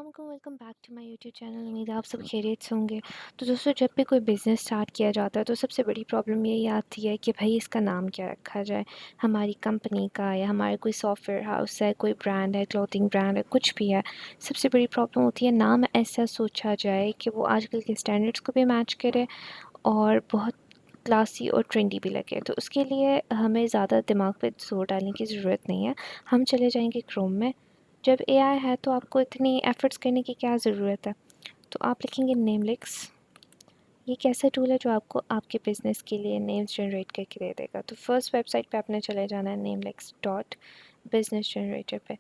अस्सलामुअलैकुम welcome back to my YouTube channel. उम्मीद है आप सब खैरियत से होंगे। तो दोस्तों, जब भी कोई बिज़नेस स्टार्ट किया जाता है तो सबसे बड़ी प्रॉब्लम यही आती है कि भाई इसका नाम क्या रखा जाए। हमारी कंपनी का या हमारे कोई सॉफ्टवेयर हाउस है, कोई ब्रांड है, क्लॉथिंग ब्रांड है, कुछ भी है। सबसे बड़ी प्रॉब्लम होती है नाम ऐसा सोचा जाए कि वो आजकल के स्टैंडर्ड्स को भी मैच करे और बहुत क्लासी और ट्रेंडी भी लगे। तो उसके लिए हमें ज़्यादा दिमाग पे जोर डालने की ज़रूरत नहीं है। हम चले जाएंगे क्रोम में। जब एआई है तो आपको इतनी एफ़र्ट्स करने की क्या ज़रूरत है। तो आप लिखेंगे नेमलिक्स। ये एक ऐसा टूल है जो आपको आपके बिज़नेस के लिए नेम्स जनरेट करके दे देगा। तो फर्स्ट वेबसाइट पे आपने चले जाना है नेमलिक्स डॉट बिज़नेस जनरेटर पे।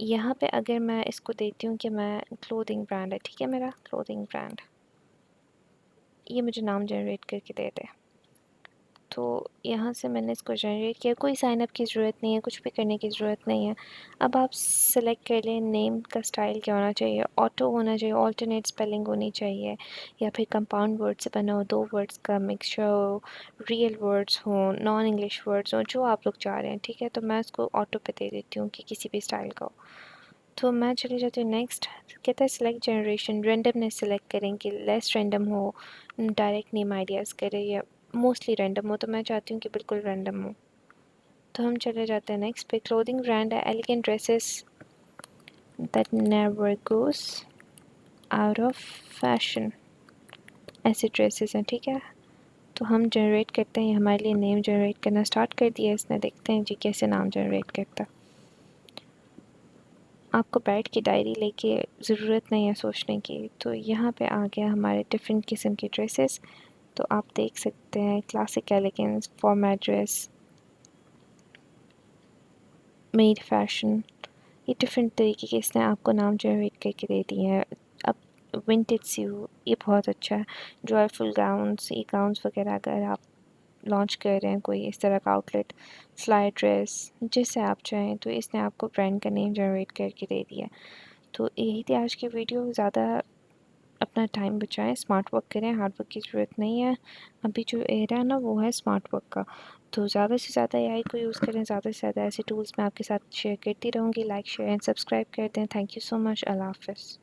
यहाँ पे अगर मैं इसको देती हूँ कि मैं क्लोथिंग ब्रांड है, ठीक है, मेरा क्लोथिंग ब्रांड, ये मुझे नाम जनरेट करके दे दे। तो यहाँ से मैंने इसको जनरेट किया। कोई साइन अप की ज़रूरत नहीं है, कुछ भी करने की ज़रूरत नहीं है। अब आप सेलेक्ट कर लें नेम का स्टाइल क्या होना चाहिए। ऑटो होना चाहिए, ऑल्टरनेट स्पेलिंग होनी चाहिए, या फिर कंपाउंड वर्ड से बना हो, दो वर्ड्स का मिक्सचर हो, रियल वर्ड्स हो, नॉन इंग्लिश वर्ड्स हो, जो आप लोग चाह रहे हैं। ठीक है, तो मैं इसको ऑटो पे दे देती हूँ कि किसी भी स्टाइल का हो। तो मैं चली जाती हूँ नेक्स्ट। कहता है सिलेक्ट जनरेशन, रेंडमनेस सेलेक्ट करें कि लेस रेंडम हो, डायरेक्ट नेम आइडियाज़ करें, या मोस्टली रैंडम हो। तो मैं चाहती हूँ कि बिल्कुल रैंडम हो। तो हम चले जाते हैं नेक्स्ट पे। क्लोथिंग ब्रांड है elegant dresses that never goes out of fashion. ऐसे ड्रेसेस हैं, ठीक है। तो हम जनरेट करते हैं, हमारे लिए नेम जनरेट करना स्टार्ट कर दिया इसने। देखते हैं जी कैसे नाम जनरेट करता है। आपको बैठ की डायरी लेके ज़रूरत नहीं है सोचने की। तो यहाँ पे आ गया हमारे डिफरेंट किस्म की ड्रेसेस। तो आप देख सकते हैं classic elegance, formal dress, made fashion, ये डिफरेंट तरीके के इसने आपको नाम जनरेट करके दे दिए हैं। अब विंटेज स्यू, ये बहुत अच्छा है। जॉयफुल गाउन्स, ये गाउन्स वगैरह अगर आप लॉन्च कर रहे हैं कोई इस तरह का आउटलेट, फ्लाई ड्रेस, जिससे आप चाहें। तो इसने आपको ब्रांड का नेम जनरेट करके दे दिया। तो यही थी आज की वीडियो। ज़्यादा अपना टाइम बचाएं, स्मार्ट वर्क करें, हार्ड वर्क की ज़रूरत नहीं है। अभी जो एरा है ना, वो है स्मार्ट वर्क का। तो ज़्यादा से ज़्यादा एआई को यूज़ करें, ज़्यादा से ज़्यादा ऐसे टूल्स मैं आपके साथ शेयर करती रहूँगी। लाइक शेयर एंड सब्सक्राइब कर दें। Thank you so much. अल्लाह हाफ़िज़।